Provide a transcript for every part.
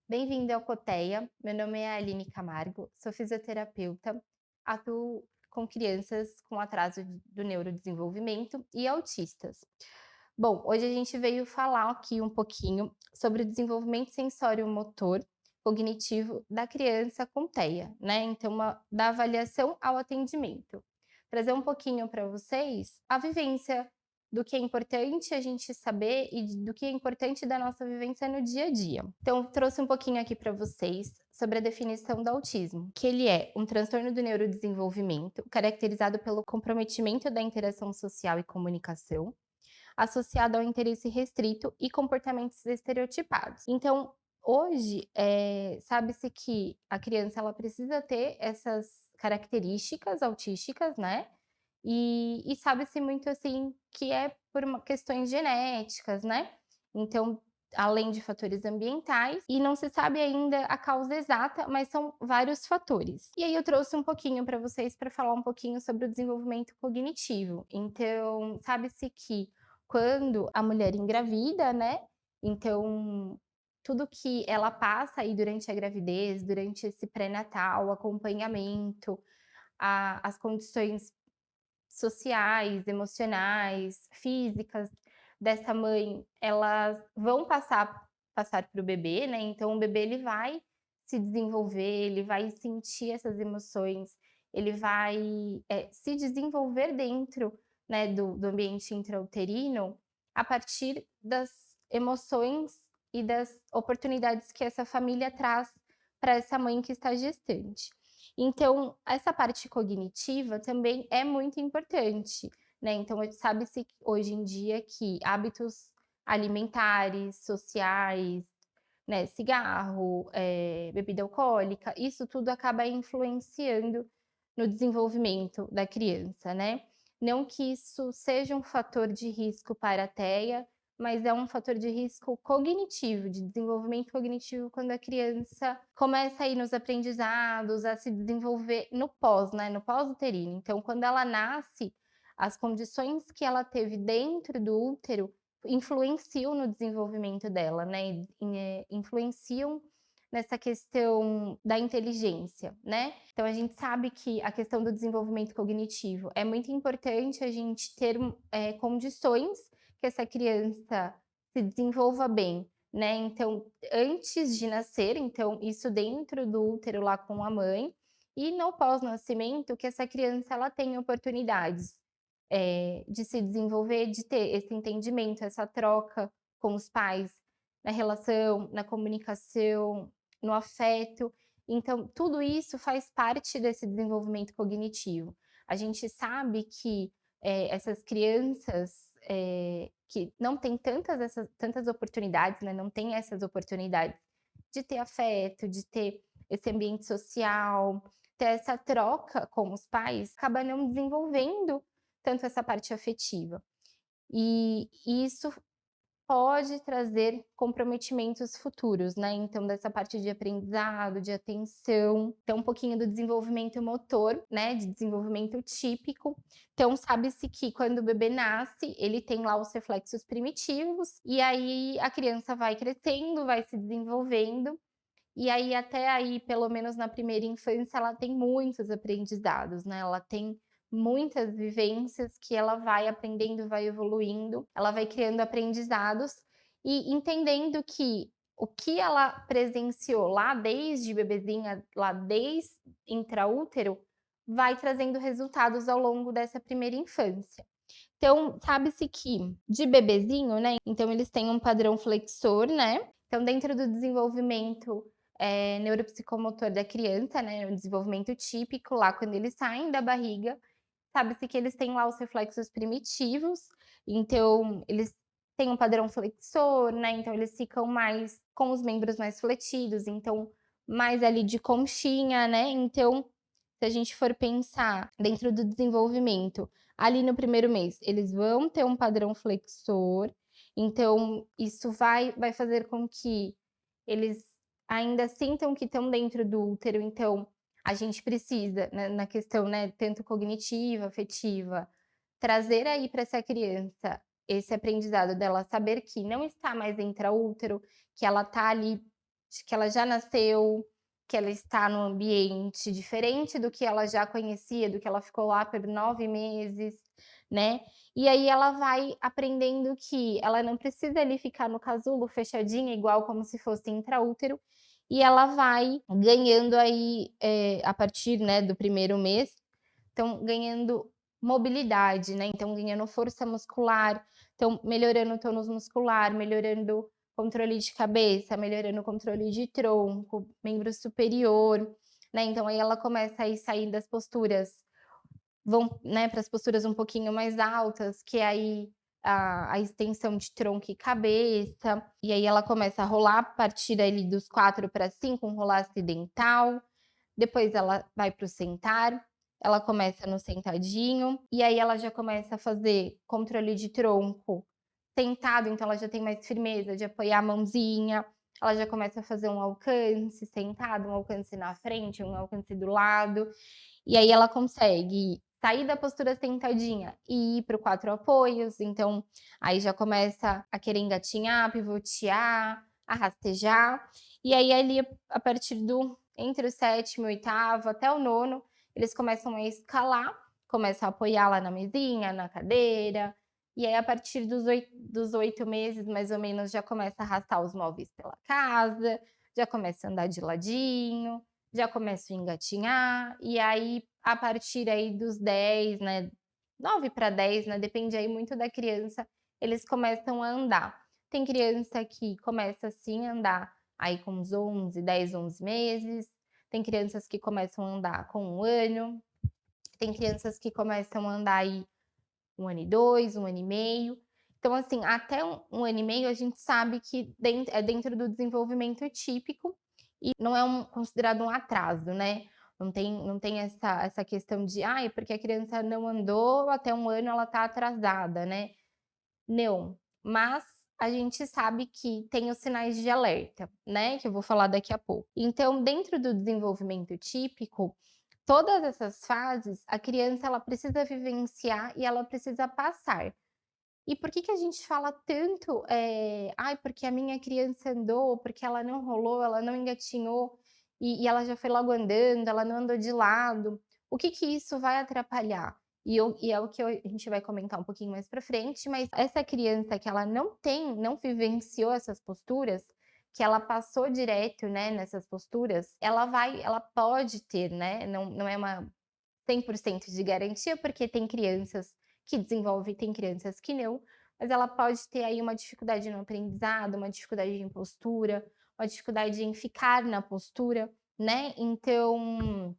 Bem-vindo ao Coteia. Meu nome é Aline Camargo, sou fisioterapeuta, atuo com crianças com atraso do neurodesenvolvimento e autistas. Bom, hoje a gente veio falar aqui um pouquinho sobre o desenvolvimento sensório-motor cognitivo da criança com TEA, né? Então, da avaliação ao atendimento. Trazer um pouquinho para vocês a vivência do que é importante a gente saber e do que é importante da nossa vivência no dia a dia. Então, trouxe um pouquinho aqui para vocês sobre a definição do autismo, que ele é um transtorno do neurodesenvolvimento caracterizado pelo comprometimento da interação social e comunicação, associado ao interesse restrito e comportamentos estereotipados. Então, hoje, sabe-se que a criança ela precisa ter essas características autísticas, né? E sabe-se muito assim que é por questões genéticas, né? Então, além de fatores ambientais, e não se sabe ainda a causa exata, mas são vários fatores. E aí eu trouxe um pouquinho para vocês para falar um pouquinho sobre o desenvolvimento cognitivo. Então, sabe-se que quando a mulher engravida, né? Então, tudo que ela passa aí durante a gravidez, durante esse pré-natal, acompanhamento, as condições sociais, emocionais, físicas dessa mãe, elas vão passar para o bebê, né, então o bebê ele vai se desenvolver, ele vai sentir essas emoções, ele vai, se desenvolver dentro, né, do ambiente intrauterino, a partir das emoções e das oportunidades que essa família traz para essa mãe que está gestante. Então, essa parte cognitiva também é muito importante, né, então sabe-se hoje em dia que hábitos alimentares, sociais, né, cigarro, bebida alcoólica, isso tudo acaba influenciando no desenvolvimento da criança, né. Não que isso seja um fator de risco para a TEA, mas é um fator de risco cognitivo, de desenvolvimento cognitivo, quando a criança começa a ir nos aprendizados, a se desenvolver no pós, né, no pós-uterino. Então, quando ela nasce, as condições que ela teve dentro do útero influenciam no desenvolvimento dela, né, influenciam nessa questão da inteligência, né. Então a gente sabe que a questão do desenvolvimento cognitivo é muito importante a gente ter, condições que essa criança se desenvolva bem, né. Então, antes de nascer, então isso dentro do útero lá com a mãe, e no pós-nascimento que essa criança ela tenha oportunidades de se desenvolver, de ter esse entendimento, essa troca com os pais, na relação, na comunicação, no afeto. Então, tudo isso faz parte desse desenvolvimento cognitivo. A gente sabe que essas crianças que não têm tantas oportunidades, né, não têm essas oportunidades de ter afeto, de ter esse ambiente social, ter essa troca com os pais, acaba não desenvolvendo tanto essa parte afetiva. E isso pode trazer comprometimentos futuros, né, então dessa parte de aprendizado, de atenção, então um pouquinho do desenvolvimento motor, né, de desenvolvimento típico. Então sabe-se que quando o bebê nasce, ele tem lá os reflexos primitivos, e aí a criança vai crescendo, vai se desenvolvendo, e aí até aí, pelo menos na primeira infância, ela tem muitos aprendizados, né, ela tem muitas vivências que ela vai aprendendo, vai evoluindo, ela vai criando aprendizados e entendendo que o que ela presenciou lá desde bebezinha, lá desde intraútero, vai trazendo resultados ao longo dessa primeira infância. Então, sabe-se que de bebezinho, né, então eles têm um padrão flexor, né, então dentro do desenvolvimento, neuropsicomotor da criança, né, o desenvolvimento típico lá quando eles saem da barriga, sabe-se que eles têm lá os reflexos primitivos, então eles têm um padrão flexor, né, então eles ficam mais com os membros mais fletidos, então mais ali de conchinha, né, então se a gente for pensar dentro do desenvolvimento, ali no primeiro mês, eles vão ter um padrão flexor, então isso vai fazer com que eles ainda sintam que estão dentro do útero, então a gente precisa, né, na questão, né, tanto cognitiva, afetiva, trazer aí para essa criança esse aprendizado dela saber que não está mais intraútero, que ela está ali de que ela já nasceu, que ela está num ambiente diferente do que ela já conhecia, do que ela ficou lá por 9 meses, né. E aí ela vai aprendendo que ela não precisa ali ficar no casulo fechadinha, igual como se fosse intraútero, e ela vai ganhando aí, a partir, né, do primeiro mês, então ganhando mobilidade, né, então ganhando força muscular, então melhorando o tônus muscular, melhorando controle de cabeça, melhorando o controle de tronco, membro superior, né, então aí ela começa a ir sair das posturas, vão, né, para as posturas um pouquinho mais altas, que é aí a extensão de tronco e cabeça, e aí ela começa a rolar a partir ali dos 4 para 5, um rolar acidental, depois ela vai para o sentar, ela começa no sentadinho, e aí ela já começa a fazer controle de tronco sentado, então ela já tem mais firmeza de apoiar a mãozinha, ela já começa a fazer um alcance sentado, um alcance na frente, um alcance do lado, e aí ela consegue sair da postura sentadinha e ir para o 4 apoios, então aí já começa a querer engatinhar, pivotear, a rastejar, e aí ali a partir do entre o sétimo e oitavo até o nono, eles começam a escalar, começam a apoiar lá na mesinha, na cadeira, e aí a partir dos 8 meses, mais ou menos, já começa a arrastar os móveis pela casa, já começa a andar de ladinho, já começa a engatinhar, e aí a partir aí dos 10, né, 9 para 10, né, depende aí muito da criança, eles começam a andar. Tem criança que começa assim a andar aí com uns 11, 10, 11 meses, tem crianças que começam a andar com 1 ano, tem crianças que começam a andar aí 1 ano e 2, 1 ano e meio. Então, assim, até um ano e meio a gente sabe que é dentro do desenvolvimento típico e não é considerado um atraso, né. Não tem essa questão de: "Ai, porque a criança não andou até 1 ano ela tá atrasada", né. Não, mas a gente sabe que tem os sinais de alerta, né, que eu vou falar daqui a pouco. Então, dentro do desenvolvimento típico, todas essas fases, a criança ela precisa vivenciar e ela precisa passar. E por que que a gente fala tanto, "Ai, porque a minha criança andou, porque ela não rolou, ela não engatinhou, e ela já foi logo andando, ela não andou de lado". O que que isso vai atrapalhar? E é o que a gente vai comentar um pouquinho mais pra frente, mas essa criança que ela não vivenciou essas posturas, que ela passou direto, né, nessas posturas, ela pode ter, né, não é uma 100% de garantia, porque tem crianças que desenvolvem, tem crianças que não, mas ela pode ter aí uma dificuldade no aprendizado, uma dificuldade em postura, uma dificuldade em ficar na postura, né, então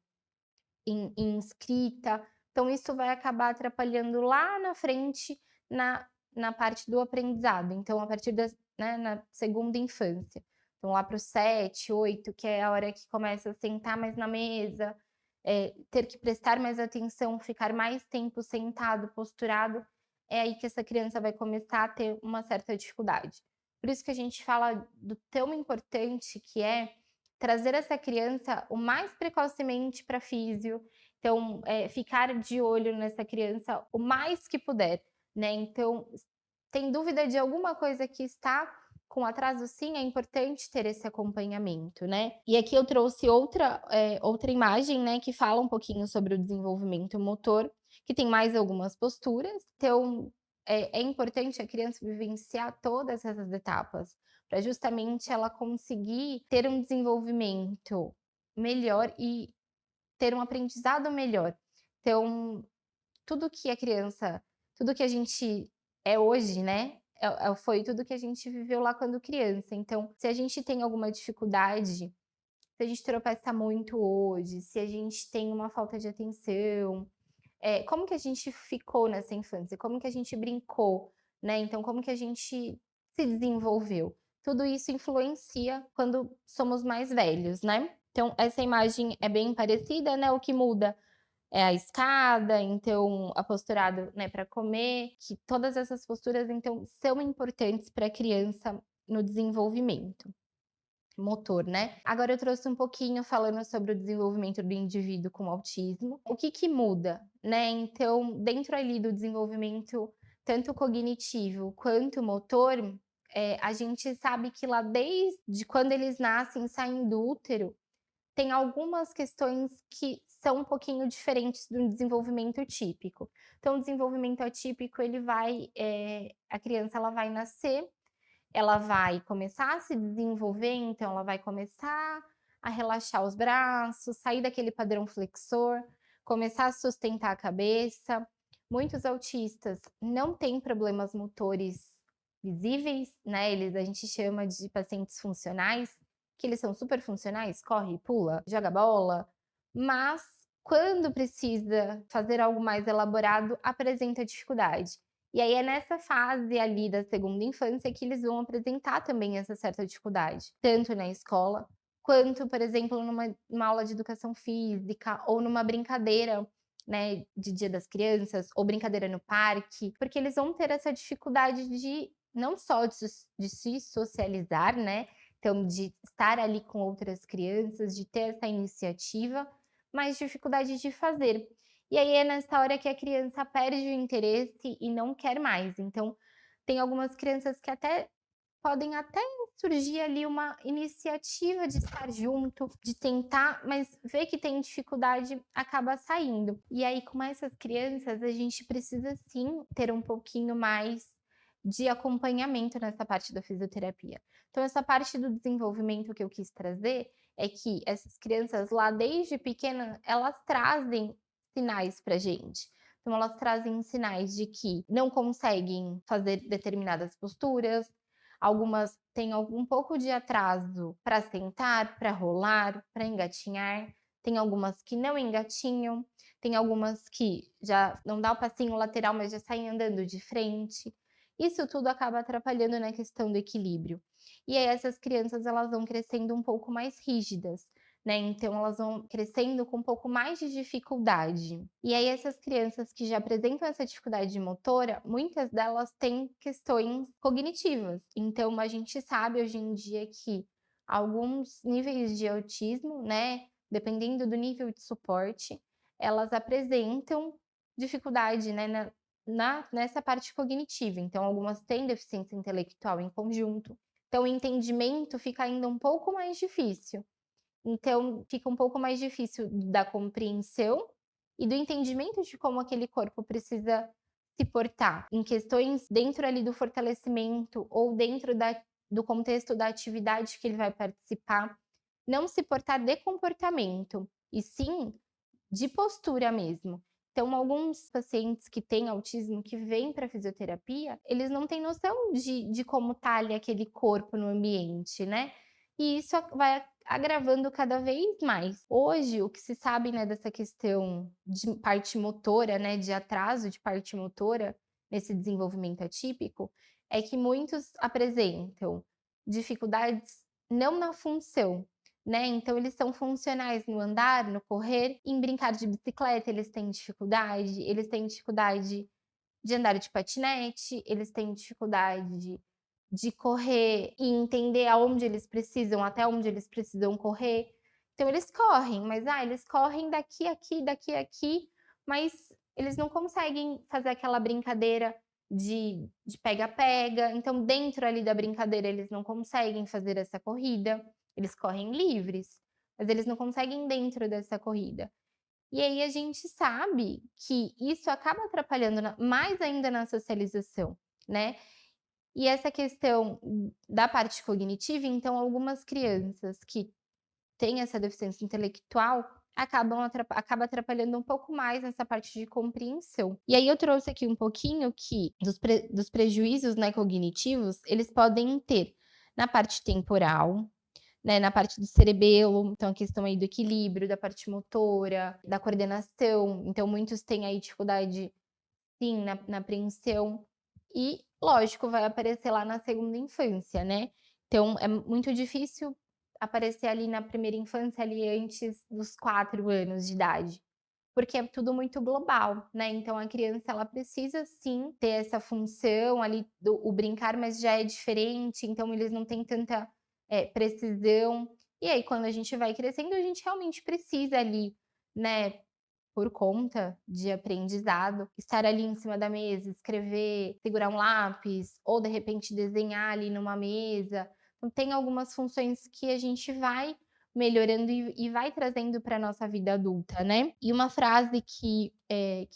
em escrita, então isso vai acabar atrapalhando lá na frente na parte do aprendizado, então a partir das, né, na segunda infância. Então lá para os 7, 8, que é a hora que começa a sentar mais na mesa, ter que prestar mais atenção, ficar mais tempo sentado, posturado, é aí que essa criança vai começar a ter uma certa dificuldade. Por isso que a gente fala do tão importante que é trazer essa criança o mais precocemente para físio, então, ficar de olho nessa criança o mais que puder, né. Então, tem dúvida de alguma coisa que está com atraso, sim, é importante ter esse acompanhamento, né. E aqui eu trouxe outra imagem, né, que fala um pouquinho sobre o desenvolvimento motor, que tem mais algumas posturas. Então, é importante a criança vivenciar todas essas etapas, para justamente ela conseguir ter um desenvolvimento melhor e ter um aprendizado melhor. Então, tudo que a gente é hoje, né, foi tudo que a gente viveu lá quando criança. Então, se a gente tem alguma dificuldade, se a gente tropeça muito hoje, se a gente tem uma falta de atenção, como que a gente ficou nessa infância? Como que a gente brincou, né, então como que a gente se desenvolveu? Tudo isso influencia quando somos mais velhos, né. Então essa imagem é bem parecida, né, o que muda é a escada, então a posturado, né, para comer, que todas essas posturas, então, são importantes para a criança no desenvolvimento motor, né. Agora eu trouxe um pouquinho falando sobre o desenvolvimento do indivíduo com autismo. O que que muda, né, então dentro ali do desenvolvimento tanto cognitivo quanto motor, a gente sabe que lá desde quando eles nascem, saem do útero, tem algumas questões que são um pouquinho diferentes do desenvolvimento típico. Então, o desenvolvimento atípico, ele vai, a criança ela vai nascer, ela vai começar a se desenvolver, então ela vai começar a relaxar os braços, sair daquele padrão flexor, começar a sustentar a cabeça. Muitos autistas não têm problemas motores visíveis, né, a gente chama de pacientes funcionais, que eles são super funcionais, corre, pula, joga bola, mas quando precisa fazer algo mais elaborado, apresenta dificuldade. E aí é nessa fase ali da segunda infância que eles vão apresentar também essa certa dificuldade, tanto na escola, quanto, por exemplo, numa aula de educação física ou numa brincadeira, né, de Dia das Crianças ou brincadeira no parque, porque eles vão ter essa dificuldade de não só de se socializar, né, então de estar ali com outras crianças, de ter essa iniciativa, mas dificuldade de fazer. E aí é nessa hora que a criança perde o interesse e não quer mais. Então, tem algumas crianças que podem até surgir ali uma iniciativa de estar junto, de tentar, mas ver que tem dificuldade, acaba saindo. E aí com essas crianças, a gente precisa sim ter um pouquinho mais de acompanhamento nessa parte da fisioterapia. Então essa parte do desenvolvimento que eu quis trazer, é que essas crianças lá desde pequena, elas trazem sinais pra gente. Então elas trazem sinais de que não conseguem fazer determinadas posturas, algumas têm algum pouco de atraso para sentar, para rolar, para engatinhar, tem algumas que não engatinham, tem algumas que já não dá o passinho lateral, mas já saem andando de frente. Isso tudo acaba atrapalhando na questão do equilíbrio. E aí essas crianças elas vão crescendo um pouco mais rígidas, né, então elas vão crescendo com um pouco mais de dificuldade. E aí essas crianças que já apresentam essa dificuldade motora, muitas delas têm questões cognitivas. Então a gente sabe hoje em dia que alguns níveis de autismo, né, dependendo do nível de suporte, elas apresentam dificuldade, né, nessa parte cognitiva. Então algumas têm deficiência intelectual em conjunto, então o entendimento fica ainda um pouco mais difícil. Então, fica um pouco mais difícil da compreensão e do entendimento de como aquele corpo precisa se portar, em questões dentro ali do fortalecimento ou dentro do contexto da atividade que ele vai participar, não se portar de comportamento, e sim de postura mesmo. Então, alguns pacientes que têm autismo, que vêm para fisioterapia, eles não têm noção de como tá ali aquele corpo no ambiente, né? E isso vai agravando cada vez mais. Hoje, o que se sabe, né, dessa questão de parte motora, né, de atraso de parte motora nesse desenvolvimento atípico, é que muitos apresentam dificuldades não na função, né, então eles são funcionais no andar, no correr, em brincar de bicicleta eles têm dificuldade de andar de patinete, eles têm dificuldade de correr e entender aonde eles precisam, até onde eles precisam correr. Então eles correm, mas eles correm daqui, aqui, daqui, aqui, mas eles não conseguem fazer aquela brincadeira de pega-pega. Então, dentro ali da brincadeira, eles não conseguem fazer essa corrida. Eles correm livres, mas eles não conseguem dentro dessa corrida. E aí a gente sabe que isso acaba atrapalhando mais ainda na socialização, né? E essa questão da parte cognitiva, então algumas crianças que têm essa deficiência intelectual acaba atrapalhando um pouco mais nessa parte de compreensão. E aí eu trouxe aqui um pouquinho que dos prejuízos, né, cognitivos, eles podem ter na parte temporal, né, na parte do cerebelo, então a questão aí do equilíbrio, da parte motora, da coordenação, então muitos têm aí dificuldade, sim, na apreensão e, lógico, vai aparecer lá na segunda infância, né. Então é muito difícil aparecer ali na primeira infância, ali antes dos 4 anos de idade, porque é tudo muito global, né, então a criança ela precisa sim ter essa função ali o brincar, mas já é diferente, então eles não têm tanta, precisão. E aí quando a gente vai crescendo, a gente realmente precisa ali, né, por conta de aprendizado, estar ali em cima da mesa, escrever, segurar um lápis ou de repente desenhar ali numa mesa. Então tem algumas funções que a gente vai melhorando e vai trazendo para nossa vida adulta, né. E uma frase que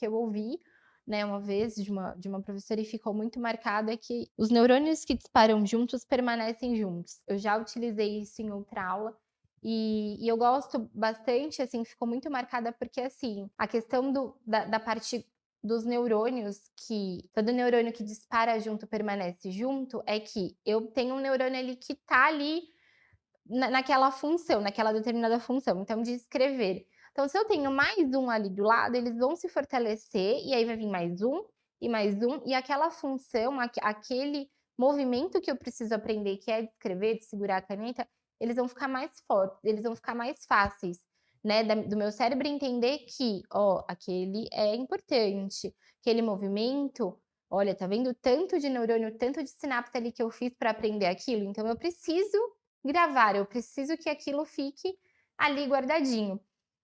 eu ouvi, né, uma vez de uma professora e ficou muito marcada é que: "Os neurônios que disparam juntos permanecem juntos". Eu já utilizei isso em outra aula e eu gosto bastante, assim, ficou muito marcada porque, assim, a questão da parte dos neurônios que todo neurônio que dispara junto permanece junto, é que eu tenho um neurônio ali que tá ali naquela função, naquela determinada função, então de escrever. Então se eu tenho mais um ali do lado, eles vão se fortalecer e aí vai vir mais um, e aquela função, aquele movimento que eu preciso aprender, que é de escrever, de segurar a caneta, eles vão ficar mais fortes, eles vão ficar mais fáceis, né, do meu cérebro entender que, ó, aquele é importante, aquele movimento, olha, tá vendo o tanto de neurônio, tanto de sinapse ali que eu fiz para aprender aquilo? Então eu preciso gravar, eu preciso que aquilo fique ali guardadinho.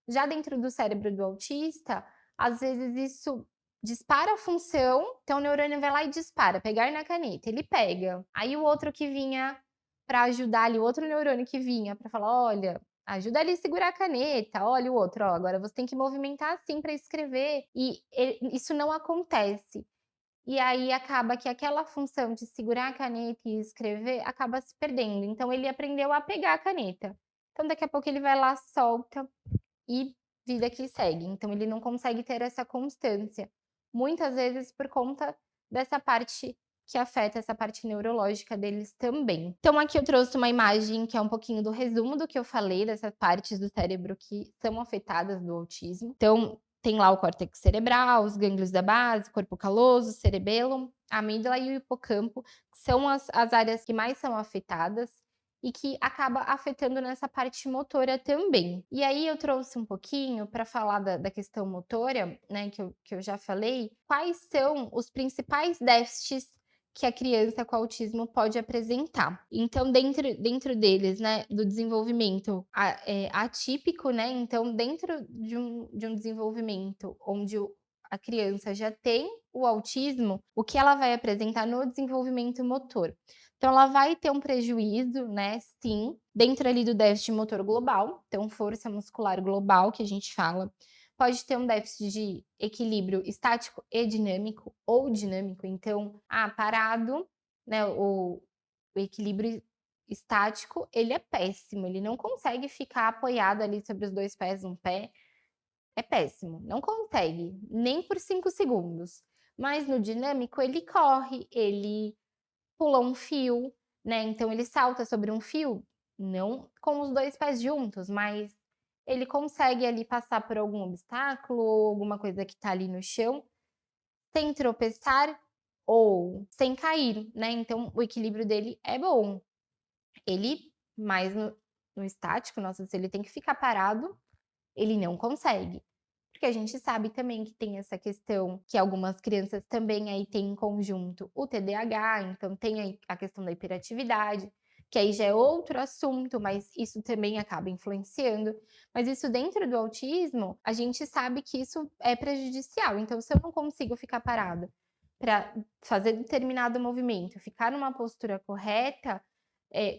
Já dentro do cérebro do autista, às vezes isso dispara a função, então o neurônio vai lá e dispara, pegar na caneta, ele pega. Aí o outro que vinha para ajudar ali, o outro neurônio que vinha para falar: "Olha, ajuda ali a segurar a caneta, olha o outro, ó, agora você tem que movimentar assim para escrever", isso não acontece. E aí acaba que aquela função de segurar a caneta e escrever acaba se perdendo, então ele aprendeu a pegar a caneta. Então daqui a pouco ele vai lá, solta e vida que segue, então ele não consegue ter essa constância, muitas vezes por conta dessa parte que afeta essa parte neurológica deles também. Então aqui eu trouxe uma imagem que é um pouquinho do resumo do que eu falei, dessas partes do cérebro que são afetadas do autismo. Então tem lá o córtex cerebral, os gânglios da base, corpo caloso, cerebelo, a amígdala e o hipocampo, que são as áreas que mais são afetadas e que acaba afetando nessa parte motora também. E aí eu trouxe um pouquinho para falar da questão motora, né, que eu já falei, quais são os principais déficits que a criança com autismo pode apresentar. Então, dentro deles, né, do desenvolvimento atípico, né, então dentro de um desenvolvimento onde a criança já tem o autismo, o que ela vai apresentar no desenvolvimento motor? Então ela vai ter um prejuízo, né, sim, dentro ali do déficit motor global, então força muscular global que a gente fala, pode ter um déficit de equilíbrio estático e dinâmico ou dinâmico, então, parado, né, o equilíbrio estático, ele é péssimo, ele não consegue ficar apoiado ali sobre os 2 pés, um pé, é péssimo, não consegue, nem por 5 segundos. Mas no dinâmico ele corre, ele pula um fio, né, então ele salta sobre um fio, não com os 2 pés juntos, mas ele consegue ali passar por algum obstáculo ou alguma coisa que tá ali no chão, sem tropeçar ou sem cair, né, então o equilíbrio dele é bom. Ele mais no estático, nossa, se ele tem que ficar parado, ele não consegue. Porque a gente sabe também que tem essa questão que algumas crianças também aí têm em conjunto o TDAH, então tem aí a questão da hiperatividade, que aí já é outro assunto, mas isso também acaba influenciando. Mas isso dentro do autismo, a gente sabe que isso é prejudicial. Então, se eu não consigo ficar parada para fazer determinado movimento, ficar numa postura correta,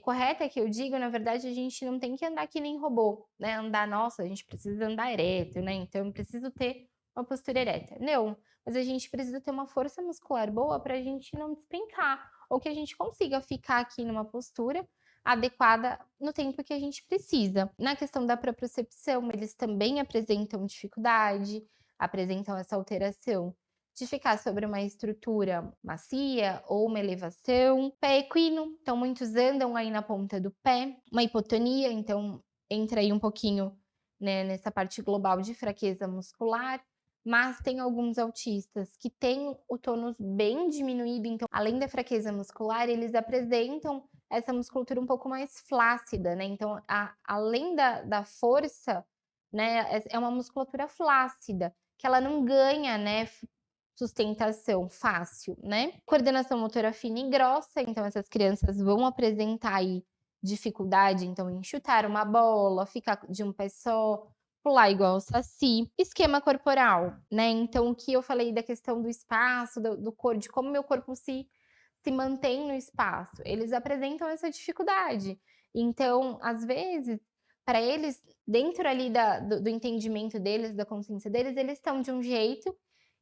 correta que eu digo, na verdade, a gente não tem que andar que nem robô, né, andar nossa, a gente precisa andar ereto, né, então eu preciso ter uma postura ereta. Não, mas a gente precisa ter uma força muscular boa para a gente não despencar, ou que a gente consiga ficar aqui numa postura adequada no tempo que a gente precisa. Na questão da propriocepção, eles também apresentam dificuldade, apresentam essa alteração de ficar sobre uma estrutura macia ou uma elevação. Pé equino, então muitos andam aí na ponta do pé. Uma hipotonia, então entra aí um pouquinho, né, nessa parte global de fraqueza muscular. Mas tem alguns autistas que têm o tônus bem diminuído, então além da fraqueza muscular, eles apresentam essa musculatura um pouco mais flácida, né, então além da força, né, é uma musculatura flácida, que ela não ganha, né, sustentação fácil, né. Coordenação motora fina e grossa, então essas crianças vão apresentar aí dificuldade, então, em chutar uma bola, ficar de um pé só, pular igual o saci, esquema corporal, né, então o que eu falei da questão do espaço, do corpo, de como meu corpo se mantém no espaço, eles apresentam essa dificuldade. Então, às vezes, para eles, dentro ali do entendimento deles, da consciência deles, eles estão de um jeito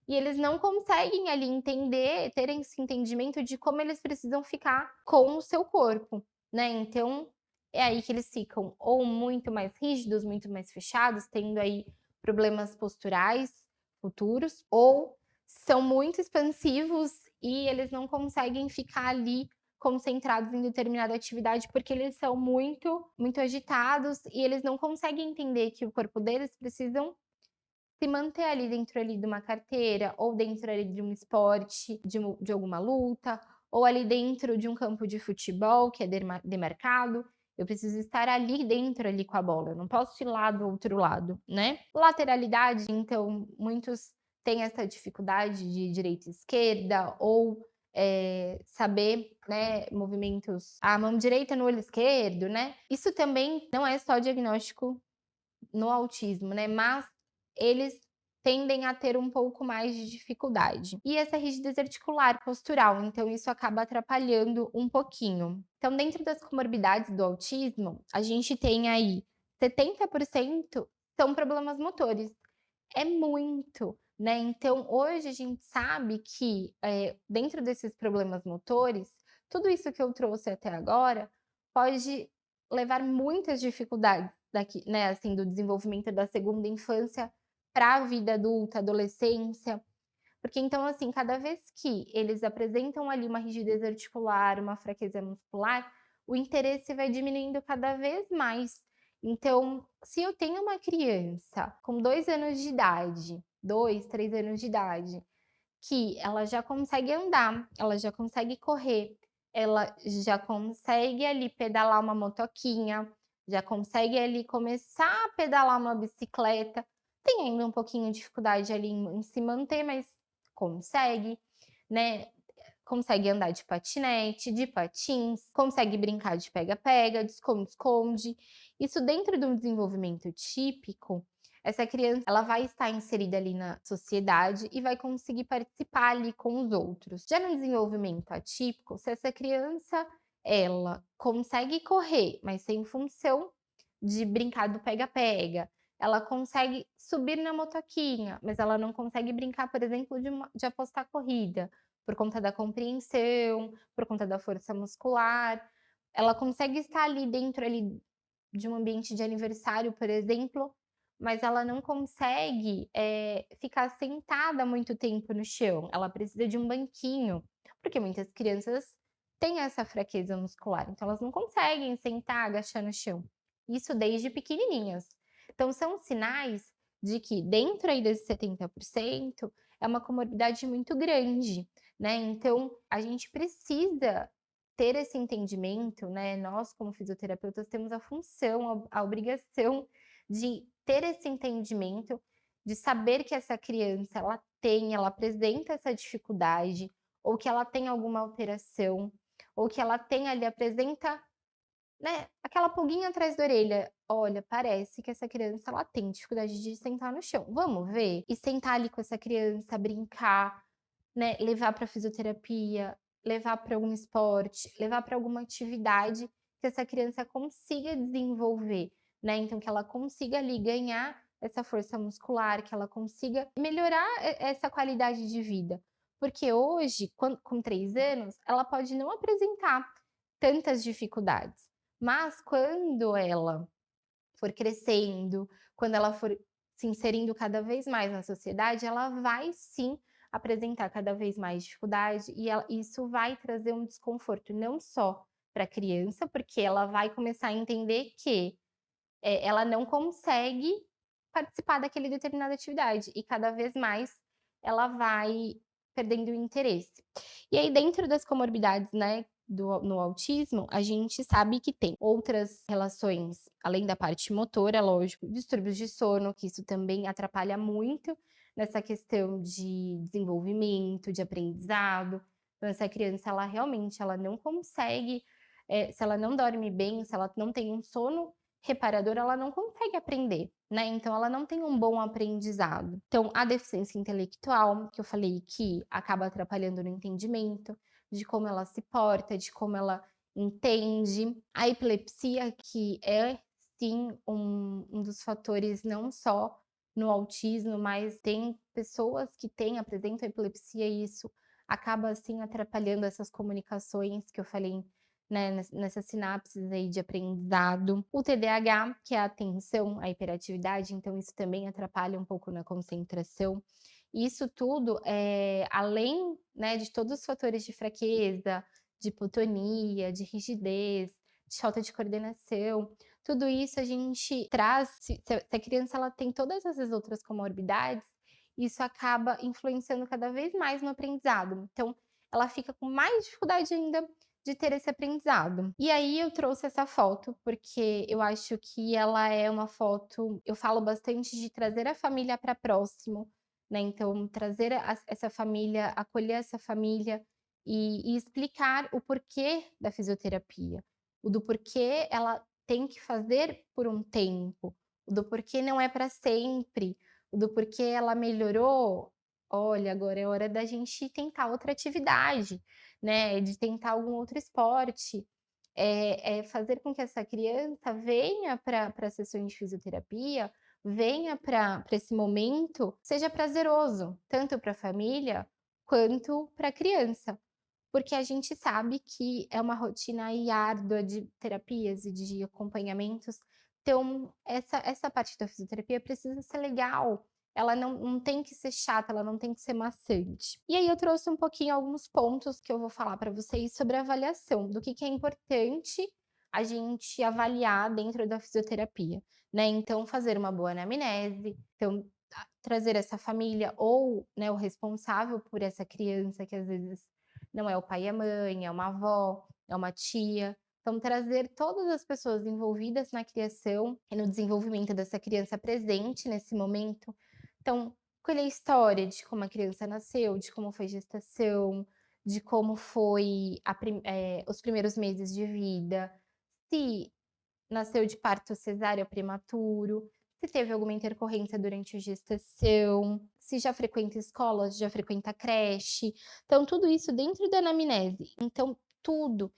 e eles não conseguem ali entender, terem esse entendimento de como eles precisam ficar com o seu corpo, né. Então, é aí que eles ficam ou muito mais rígidos, muito mais fechados, tendo aí problemas posturais futuros, ou são muito expansivos e eles não conseguem ficar ali concentrados em determinada atividade, porque eles são muito agitados e eles não conseguem entender que o corpo deles precisam se manter ali dentro ali de uma carteira, ou dentro ali de um esporte, de alguma luta, ou ali dentro de um campo de futebol que é demarcado, eu preciso estar ali dentro ali com a bola, eu não posso ir lá do outro lado, né. Lateralidade, então, muitos têm essa dificuldade de direita e esquerda, ou, saber, né, movimentos a mão direita no olho esquerdo, né. Isso também não é só diagnóstico no autismo, né, mas eles tendem a ter um pouco mais de dificuldade. E essa rigidez articular postural, então isso acaba atrapalhando um pouquinho. Então, dentro das comorbidades do autismo, a gente tem aí 70% são problemas motores. É muito, né. Então, hoje a gente sabe que, dentro desses problemas motores, tudo isso que eu trouxe até agora pode levar muitas dificuldades daqui, né, assim, do desenvolvimento da segunda infância para a vida adulta, adolescência, porque então, assim, cada vez que eles apresentam ali uma rigidez articular, uma fraqueza muscular, o interesse vai diminuindo cada vez mais. Então, se eu tenho uma criança com 2 anos de idade, 2, 3 anos de idade, que ela já consegue andar, ela já consegue correr, ela já consegue ali pedalar uma motoquinha, já consegue ali começar a pedalar uma bicicleta, tem ainda um pouquinho de dificuldade ali em se manter, mas consegue, né, consegue andar de patinete, de patins, consegue brincar de pega-pega, de esconde-esconde. Isso dentro de um desenvolvimento típico, essa criança, ela vai estar inserida ali na sociedade e vai conseguir participar ali com os outros. Já no desenvolvimento atípico, se essa criança, ela consegue correr, mas sem função de brincar do pega-pega, ela consegue subir na motoquinha, mas ela não consegue brincar, por exemplo, de apostar corrida, por conta da compreensão, por conta da força muscular. Ela consegue estar ali dentro ali de um ambiente de aniversário, por exemplo, mas ela não consegue, ficar sentada muito tempo no chão, ela precisa de um banquinho, porque muitas crianças têm essa fraqueza muscular, então elas não conseguem sentar, agachar no chão. Isso desde pequenininhas. Então são sinais de que dentro aí desses 70% é uma comorbidade muito grande, né, então a gente precisa ter esse entendimento, né, nós como fisioterapeutas temos a função, a obrigação de ter esse entendimento, de saber que essa criança ela apresenta essa dificuldade, ou que ela tem alguma alteração, ou que ela tem ali apresenta, né, aquela pulguinha atrás da orelha: "Olha, parece que essa criança ela tem dificuldade de sentar no chão, vamos ver?". E sentar ali com essa criança, brincar, né, levar para fisioterapia, levar para algum esporte, levar para alguma atividade que essa criança consiga desenvolver, né, então que ela consiga ali ganhar essa força muscular, que ela consiga melhorar essa qualidade de vida. Porque hoje, com 3 anos, ela pode não apresentar tantas dificuldades, mas quando ela for crescendo, quando ela for se inserindo cada vez mais na sociedade, ela vai sim apresentar cada vez mais dificuldade e isso vai trazer um desconforto não só para a criança, porque ela vai começar a entender que, ela não consegue participar daquele determinada atividade e cada vez mais ela vai perdendo o interesse. E aí dentro das comorbidades, né, no autismo, a gente sabe que tem outras relações, além da parte motora, lógico, distúrbios de sono, que isso também atrapalha muito nessa questão de desenvolvimento, de aprendizado. Então essa criança, ela realmente ela não consegue, se ela não dorme bem, se ela não tem um sono reparador, ela não consegue aprender, né, então ela não tem um bom aprendizado. Então, a deficiência intelectual, que eu falei que acaba atrapalhando no entendimento, de como ela se porta, de como ela entende. A epilepsia, que é sim um dos fatores não só no autismo, mas tem pessoas que apresentam epilepsia e isso acaba assim atrapalhando essas comunicações que eu falei, né, nessas sinapses aí de aprendizado. O TDAH, que é a atenção, a hiperatividade, então isso também atrapalha um pouco na concentração. Isso tudo, além, né, de todos os fatores de fraqueza, de hipotonia, de rigidez, de falta de coordenação, tudo isso a gente traz, se a criança ela tem todas essas outras comorbidades, isso acaba influenciando cada vez mais no aprendizado. Então, ela fica com mais dificuldade ainda de ter esse aprendizado. E aí eu trouxe essa foto, porque eu acho que ela é uma foto, eu falo bastante de trazer a família para próximo, né, então trazer essa família, acolher essa família e explicar o porquê da fisioterapia, o do porquê ela tem que fazer por um tempo, o do porquê não é para sempre, o do porquê ela melhorou, olha, agora é hora da gente tentar outra atividade, né, de tentar algum outro esporte, fazer com que essa criança venha para as sessões de fisioterapia, venha para esse momento, seja prazeroso, tanto para a família quanto para a criança. Porque a gente sabe que é uma rotina aí árdua de terapias e de acompanhamentos, então essa parte da fisioterapia precisa ser legal, ela não tem que ser chata, ela não tem que ser maçante. E aí eu trouxe um pouquinho alguns pontos que eu vou falar para vocês sobre a avaliação, do que é importante a gente avaliar dentro da fisioterapia, né, então fazer uma boa anamnese, então trazer essa família ou, né, o responsável por essa criança que às vezes não é o pai e a mãe, é uma avó, é uma tia. Então, trazer todas as pessoas envolvidas na criação e no desenvolvimento dessa criança presente nesse momento. Então, colher a história de como a criança nasceu, de como foi a gestação, de como foi os primeiros meses de vida, se nasceu de parto cesárea prematuro, se teve alguma intercorrência durante a gestação, se já frequenta escola, se já frequenta creche. Então, tudo isso dentro da anamnese. Então, tudo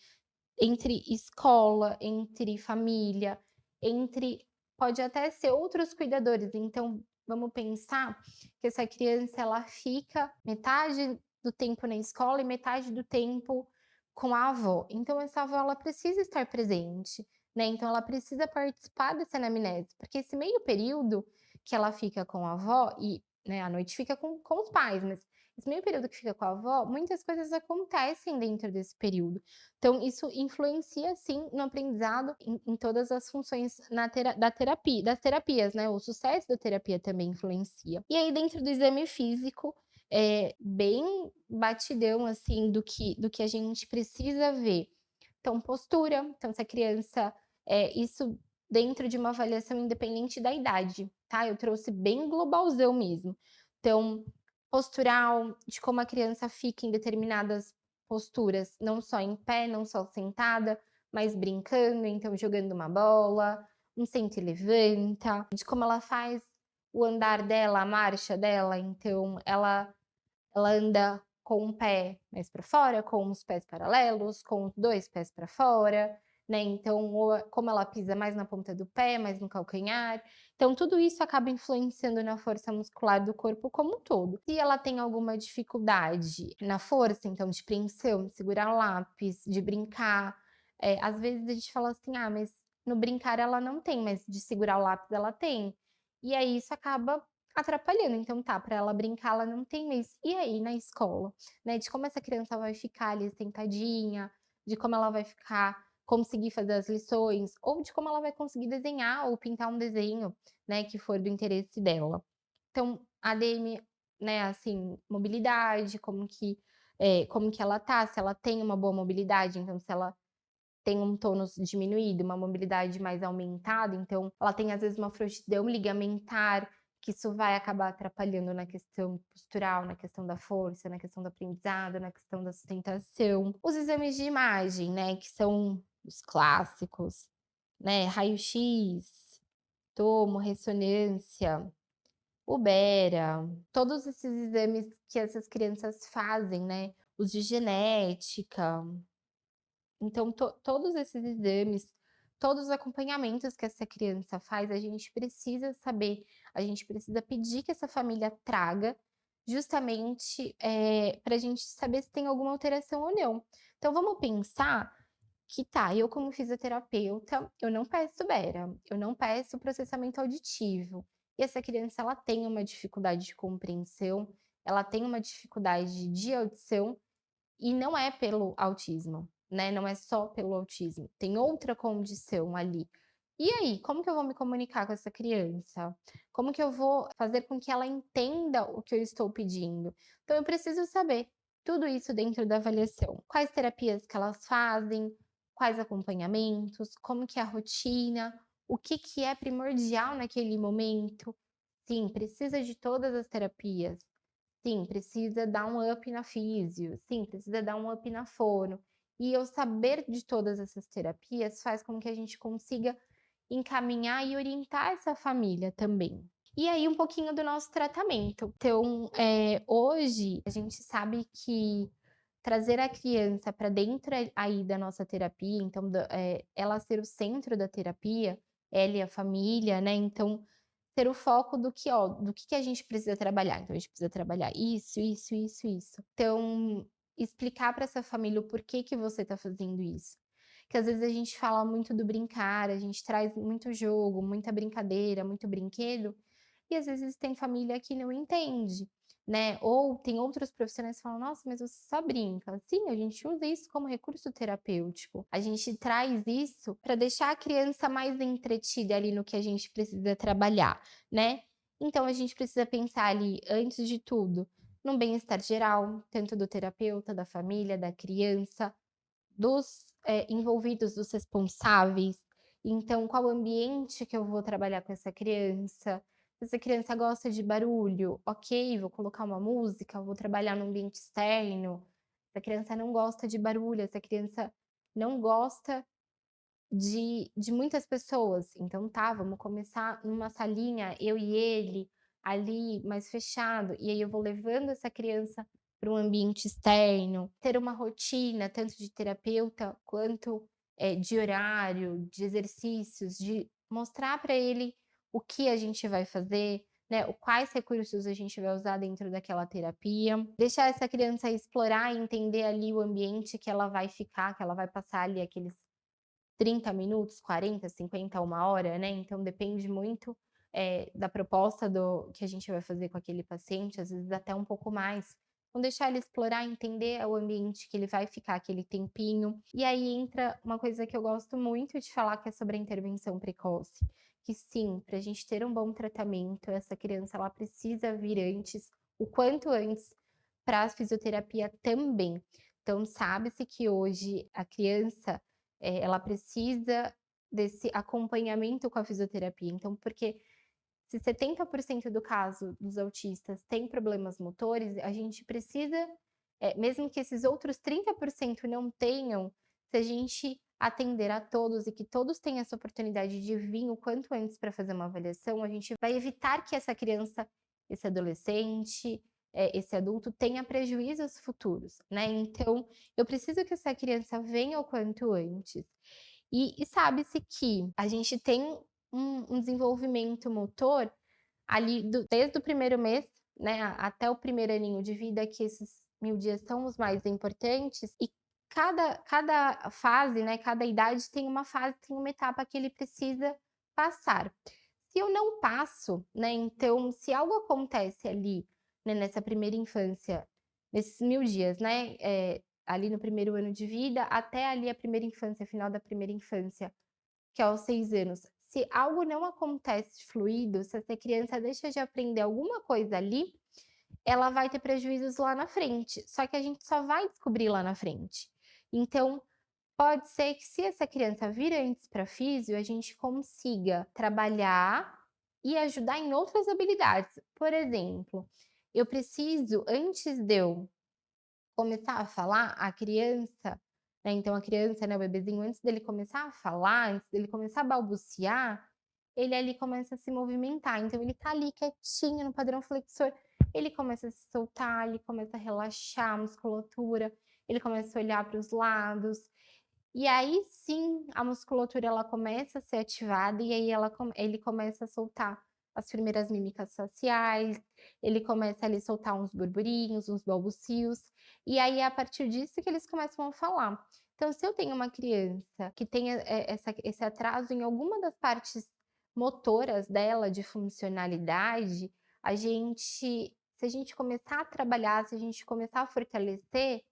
entre escola, entre família, entre pode até ser outros cuidadores. Então, vamos pensar que essa criança ela fica metade do tempo na escola e metade do tempo com a avó. Então, essa avó ela precisa estar presente, né? Então, ela precisa participar dessa anamnese, porque esse meio período que ela fica com a avó e, né, à noite fica com os pais, mas esse meio período que fica com a avó, muitas coisas acontecem dentro desse período. Então, isso influencia sim no aprendizado em todas as funções da terapia, das terapias, né? O sucesso da terapia também influencia. E aí, dentro do exame físico, é bem batidão assim do que a gente precisa ver. Então, postura, então se a criança, isso dentro de uma avaliação independente da idade, tá? Eu trouxe bem globalzão mesmo. Então, postural, de como a criança fica em determinadas posturas, não só em pé, não só sentada, mas brincando, então jogando uma bola, um senta e levanta, de como ela faz o andar dela, a marcha dela, então ela anda com um pé mais para fora, com os pés paralelos, com os 2 pés para fora, né, então como ela pisa mais na ponta do pé, mais no calcanhar, então tudo isso acaba influenciando na força muscular do corpo como um todo. Se ela tem alguma dificuldade na força, então de preensão, de segurar lápis, de brincar, às vezes a gente fala assim: "Ah, mas no brincar ela não tem, mas de segurar o lápis ela tem". E aí isso acaba atrapalhando, então tá, para ela brincar ela não tem, mas e aí na escola, né, de como essa criança vai ficar ali sentadinha, de como ela vai ficar conseguir fazer as lições, ou de como ela vai conseguir desenhar ou pintar um desenho, né, que for do interesse dela. Então, a ADM, né, assim, mobilidade, como que ela tá, se ela tem uma boa mobilidade, então se ela tem um tônus diminuído, uma mobilidade mais aumentada, então ela tem às vezes uma frouxidão ligamentar, que isso vai acabar atrapalhando na questão postural, na questão da força, na questão do aprendizado, na questão da sustentação. Os exames de imagem, né, que são os clássicos, né, raio-x, tomo, ressonância, Ubera, todos esses exames que essas crianças fazem, né, os de genética, então todos esses exames, todos os acompanhamentos que essa criança faz, a gente precisa saber, a gente precisa pedir que essa família traga, justamente, pra gente saber se tem alguma alteração ou não. Então vamos pensar que tá, eu como fisioterapeuta, eu não peço Bera, eu não peço processamento auditivo. E essa criança ela tem uma dificuldade de compreensão, ela tem uma dificuldade de audição e não é pelo autismo, né, não é só pelo autismo, tem outra condição ali. E aí, como que eu vou me comunicar com essa criança? Como que eu vou fazer com que ela entenda o que eu estou pedindo? Então eu preciso saber tudo isso dentro da avaliação. Quais terapias que elas fazem, quais acompanhamentos, como que é a rotina, o que que é primordial naquele momento. Sim, precisa de todas as terapias. Sim, precisa dar um up na físio, sim, precisa dar um up na fono. E eu saber de todas essas terapias faz com que a gente consiga encaminhar e orientar essa família também. E aí um pouquinho do nosso tratamento. Então, hoje a gente sabe que trazer a criança para dentro aí da nossa terapia, então ela ser o centro da terapia, ela e a família, né, então ter o foco do que, ó, do que a gente precisa trabalhar. Então a gente precisa trabalhar isso, isso, isso, isso. Então, explicar para essa família o porquê que você está fazendo isso. Que às vezes a gente fala muito do brincar, a gente traz muito jogo, muita brincadeira, muito brinquedo, e às vezes tem família que não entende, né? Ou tem outros profissionais que falam: "Nossa, mas você só brinca". Sim, a gente usa isso como recurso terapêutico. A gente traz isso para deixar a criança mais entretida ali no que a gente precisa trabalhar, né? Então a gente precisa pensar ali, antes de tudo, no bem-estar geral, tanto do terapeuta, da família, da criança, dos, envolvidos, dos responsáveis. Então, qual ambiente que eu vou trabalhar com essa criança? Se essa criança gosta de barulho, ok, vou colocar uma música, vou trabalhar no ambiente externo. Se a criança não gosta de barulho, essa criança não gosta de muitas pessoas, então tá, vamos começar numa salinha, eu e ele, ali, mais fechado, e aí eu vou levando essa criança para um ambiente externo, ter uma rotina, tanto de terapeuta quanto, de horário, de exercícios, de mostrar para ele o que a gente vai fazer, né, o quais recursos a gente vai usar dentro daquela terapia, deixar essa criança explorar e entender ali o ambiente que ela vai ficar, que ela vai passar ali aqueles 30 minutos, 40, 50, 1 hora, né, então depende muito, da proposta do que a gente vai fazer com aquele paciente, às vezes até um pouco mais. Então deixar ele explorar, entender o ambiente que ele vai ficar aquele tempinho. E aí entra uma coisa que eu gosto muito de falar, que é sobre a intervenção precoce, que sim, para a gente ter um bom tratamento, essa criança ela precisa vir antes, o quanto antes, para a fisioterapia também. Então sabe-se que hoje a criança ela precisa desse acompanhamento com a fisioterapia. Então, porque se 70% do caso dos autistas tem problemas motores, a gente precisa, mesmo que esses outros 30% não tenham, se a gente atender a todos e que todos tenham essa oportunidade de vir o quanto antes para fazer uma avaliação, a gente vai evitar que essa criança, esse adolescente, esse adulto tenha prejuízos futuros, né. Então, eu preciso que essa criança venha o quanto antes. E sabe-se que a gente tem um desenvolvimento motor ali desde o primeiro mês, né, até o primeiro aninho de vida, que esses 1000 dias são os mais importantes, e cada fase, né, cada idade tem uma fase, tem uma etapa que ele precisa passar. Se eu não passo, né, então se algo acontece ali, né, nessa primeira infância, nesses 1000 dias, né, ali no primeiro ano de vida, até ali a primeira infância, final da primeira infância, que é aos 6 anos. Se algo não acontece fluido, se essa criança deixa de aprender alguma coisa ali, ela vai ter prejuízos lá na frente, só que a gente só vai descobrir lá na frente. Então, pode ser que se essa criança vir antes para físio, a gente consiga trabalhar e ajudar em outras habilidades. Por exemplo, eu preciso, antes de eu começar a falar, a criança né. Então a criança, né, o bebezinho, antes dele começar a falar, antes dele começar a balbuciar, ele ali começa a se movimentar. Então ele tá ali quietinho no padrão flexor, ele começa a se soltar, ele começa a relaxar a musculatura, ele começa a olhar para os lados, e aí sim, a musculatura ela começa a ser ativada e aí ele começa a soltar as primeiras mímicas faciais, ele começa ali soltar uns burburinhos, uns balbucios, e aí é a partir disso que eles começam a falar. Então se eu tenho uma criança que tenha, esse atraso em alguma das partes motoras dela, de funcionalidade, se a gente começar a trabalhar, se a gente começar a fortalecer,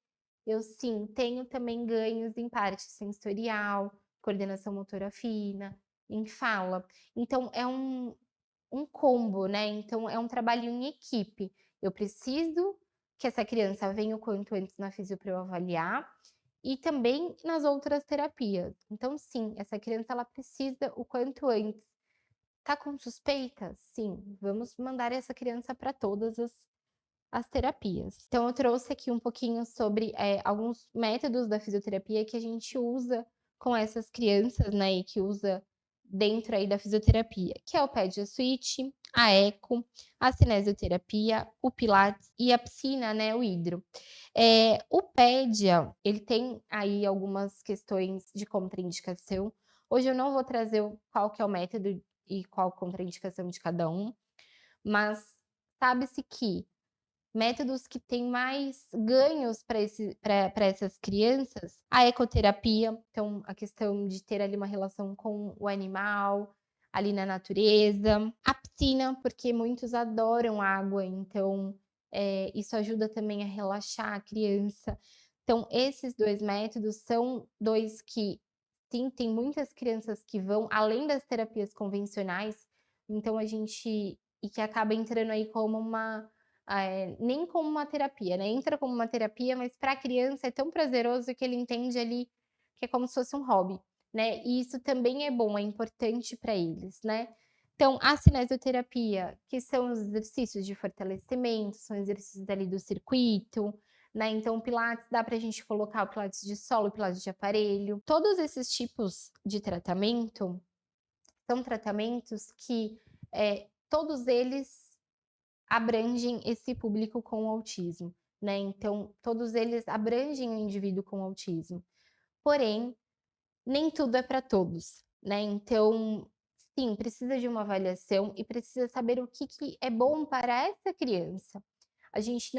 eu sim, tenho também ganhos em parte sensorial, coordenação motora fina, em fala. Então é um combo, né, então é um trabalho em equipe. Eu preciso que essa criança venha o quanto antes na fisio para eu avaliar, e também nas outras terapias. Então sim, essa criança ela precisa o quanto antes. Tá com suspeita? Sim, vamos mandar essa criança para todas as terapias. Então eu trouxe aqui um pouquinho sobre, alguns métodos da fisioterapia que a gente usa com essas crianças, né, e que usa dentro aí da fisioterapia, que é o Pedia Switch, a eco, a cinesioterapia, o pilates e a piscina, né, o hidro. O Pedia, ele tem aí algumas questões de contraindicação. Hoje eu não vou trazer qual que é o método e qual contraindicação de cada um, mas sabe-se que métodos que têm mais ganhos para essas crianças, a ecoterapia, então a questão de ter ali uma relação com o animal, ali na natureza, a piscina, porque muitos adoram água, então, isso ajuda também a relaxar a criança. Então esses 2 métodos são 2 que, sim, tem muitas crianças que vão além das terapias convencionais, então a gente e que acaba entrando aí como nem como uma terapia, né, entra como uma terapia, mas para a criança é tão prazeroso que ele entende ali que é como se fosse um hobby, né, e isso também é bom, é importante para eles, né. Então a cinesioterapia, que são os exercícios de fortalecimento, são exercícios ali do circuito, né, então o pilates dá para a gente colocar o pilates de solo, o pilates de aparelho. Todos esses tipos de tratamento, são tratamentos que, todos eles abrangem esse público com autismo, né, então todos eles abrangem o indivíduo com autismo. Porém, nem tudo é para todos, né, então, sim, precisa de uma avaliação e precisa saber o que é bom para essa criança. A gente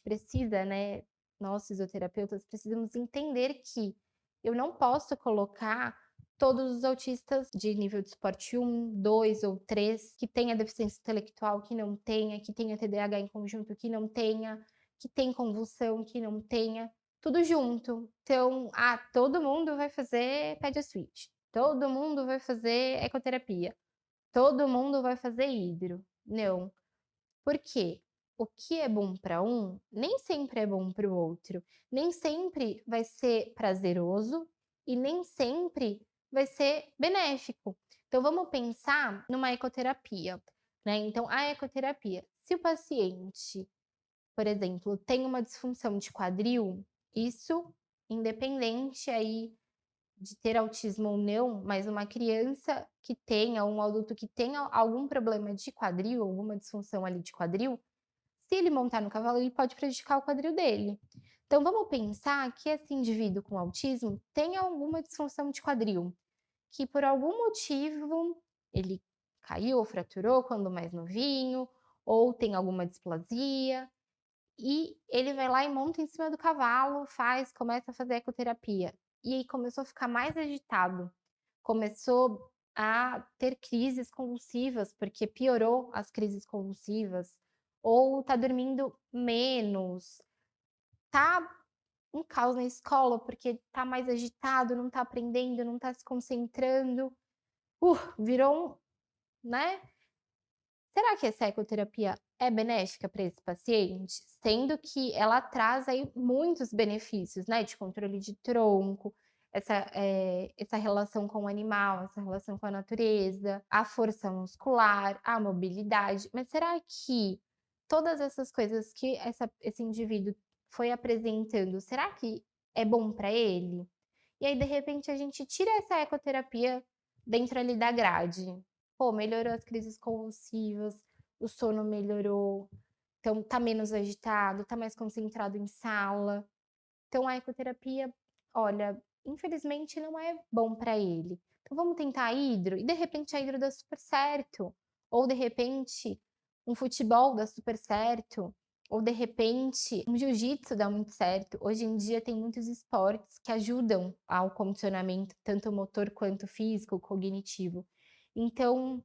precisa, né, nós fisioterapeutas precisamos entender que eu não posso colocar todos os autistas de nível de suporte 1, 2 ou 3, que tenha deficiência intelectual, que não tenha, que tenha TDAH em conjunto, que não tenha, que tem convulsão, que não tenha, tudo junto. Então, todo mundo vai fazer Pedia Switch, todo mundo vai fazer ecoterapia, todo mundo vai fazer hidro. Não. Por quê? O que é bom para um, nem sempre é bom para o outro. Nem sempre vai ser prazeroso e nem sempre vai ser benéfico. Então vamos pensar numa ecoterapia, né, então a ecoterapia, se o paciente, por exemplo, tem uma disfunção de quadril, isso independente aí de ter autismo ou não, mas uma criança que tenha, um adulto que tenha algum problema de quadril, alguma disfunção ali de quadril, se ele montar no cavalo, ele pode prejudicar o quadril dele. Então vamos pensar que esse indivíduo com autismo tem alguma disfunção de quadril, que por algum motivo ele caiu ou fraturou quando mais novinho, ou tem alguma displasia, e ele vai lá e monta em cima do cavalo, começa a fazer ecoterapia. E aí começou a ficar mais agitado, começou a ter crises convulsivas, porque piorou as crises convulsivas, ou tá dormindo menos, tá um caos na escola, porque tá mais agitado, não tá aprendendo, não tá se concentrando, virou né. Será que essa ecoterapia é benéfica para esse paciente? Sendo que ela traz aí muitos benefícios, né, de controle de tronco, essa relação com o animal, essa relação com a natureza, a força muscular, a mobilidade. Mas será que todas essas coisas que esse indivíduo foi apresentando, será que é bom para ele? E aí, de repente, a gente tira essa ecoterapia dentro ali da grade. Pô, melhorou as crises convulsivas, o sono melhorou, então tá menos agitado, tá mais concentrado em sala. Então a ecoterapia, olha, infelizmente não é bom para ele. Então vamos tentar a hidro? E de repente a hidro dá super certo. Ou de repente um futebol dá super certo. Ou de repente um jiu-jitsu dá muito certo. Hoje em dia tem muitos esportes que ajudam ao condicionamento, tanto motor quanto físico, cognitivo. Então,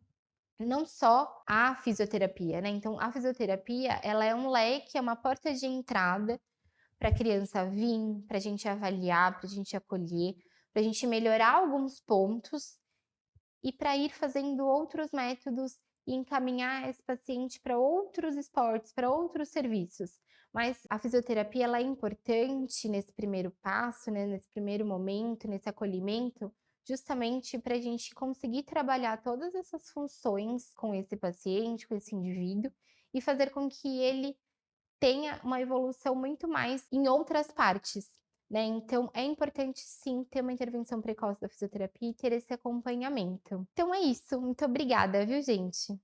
não só a fisioterapia, né? Então, a fisioterapia, ela é um leque, é uma porta de entrada para a criança vir, para a gente avaliar, para a gente acolher, para a gente melhorar alguns pontos e para ir fazendo outros métodos e encaminhar esse paciente para outros esportes, para outros serviços. Mas a fisioterapia ela é importante nesse primeiro passo, né, nesse primeiro momento, nesse acolhimento, justamente para a gente conseguir trabalhar todas essas funções com esse paciente, com esse indivíduo, e fazer com que ele tenha uma evolução muito mais em outras partes, né. Então é importante sim ter uma intervenção precoce da fisioterapia e ter esse acompanhamento. Então é isso, muito obrigada, viu gente.